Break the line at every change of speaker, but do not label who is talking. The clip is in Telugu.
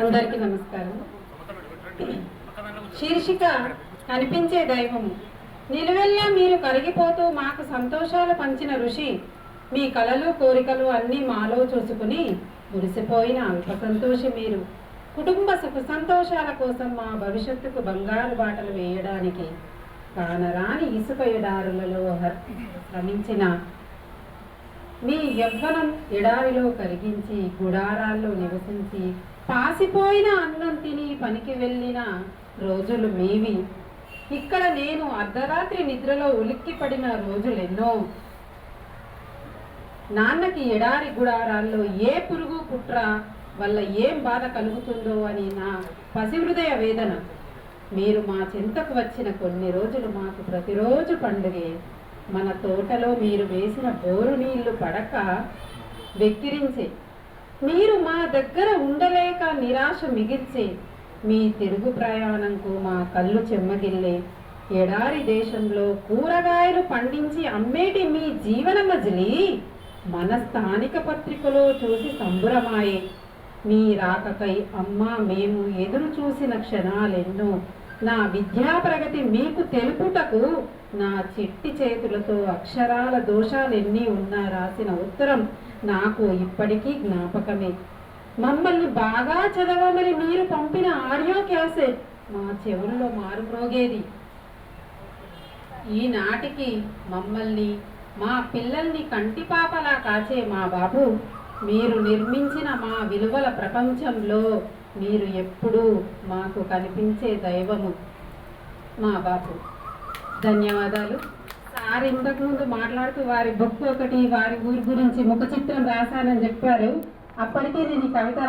అందరికీ నమస్కారం. శీర్షిక కనిపించే దైవము. నిలువెల్లా మీరు కరిగిపోతూ మాకు సంతోషాలు పంచిన ఋషి, మీ కలలు కోరికలు అన్నీ మాలో చూసుకుని మురిసిపోయిన అల్ప సంతోషి మీరు. కుటుంబ సుఖ సంతోషాల కోసం మా భవిష్యత్తుకు బంగారు బాటలు వేయడానికి కానరాని ఇసుక ఎడారులలో శ్రమించిన మీ యవ్వనం ఎడారిలో కరిగించి గుడారాల్లో నివసించి పాసిపోయిన అన్నం తిని పనికి వెళ్ళిన రోజులు మీవి. ఇక్కడ నేను అర్ధరాత్రి నిద్రలో ఉలిక్కిపడిన రోజులెన్నో. నాన్నకి ఎడారి గుడారాల్లో ఏ పురుగు పుట్ర వల్ల ఏం బాధ కలుగుతుందో అని నా పసిహృదయ వేదన. మీరు మా చెంతకు వచ్చిన కొన్ని రోజులు మాకు ప్రతిరోజు పండుగే. మన తోటలో మీరు వేసిన బోరు నీళ్లు పడక వెక్కిరించే, మీరు మా దగ్గర ఉండలేక నిరాశ మిగిల్చే, మీ తిరుగు ప్రయాణంకు మా కళ్ళు చెమ్మగిల్లే. ఎడారి దేశంలో కూరగాయలు పండించి అమ్మేటి మీ జీవన మజిలీ మన స్థానిక పత్రికలో చూసి సంబురమాయే. మీ రాకకై అమ్మా మేము ఎదురు చూసిన క్షణాలెన్నో. నా విద్యా ప్రగతి మీకు తెలుపుటకు నా చిట్టి చేతులతో అక్షరాల దోషాలెన్ని ఉన్నా రాసిన ఉత్తరం నాకు ఇప్పటికీ జ్ఞాపకమే. మమ్మల్ని బాగా చదవమని మీరు పంపిన ఆడియో క్యాసెట్ మా చెవుల్లో మారుమ్రోగేది. ఈనాటికి మమ్మల్ని మా పిల్లల్ని కంటిపాపలా కాచే మా బాబు, మీరు నిర్మించిన మా విలువల ప్రపంచంలో మీరు ఎప్పుడూ మాకు కనిపించే దైవము మా బాబు. ధన్యవాదాలు సార్. ఇంతకుముందు మాట్లాడుతూ వారి బుక్ ఒకటి వారి ఊరి గురించి ముఖ చిత్రం రాశానని చెప్పారు. అప్పటికే నేను ఈ కవిత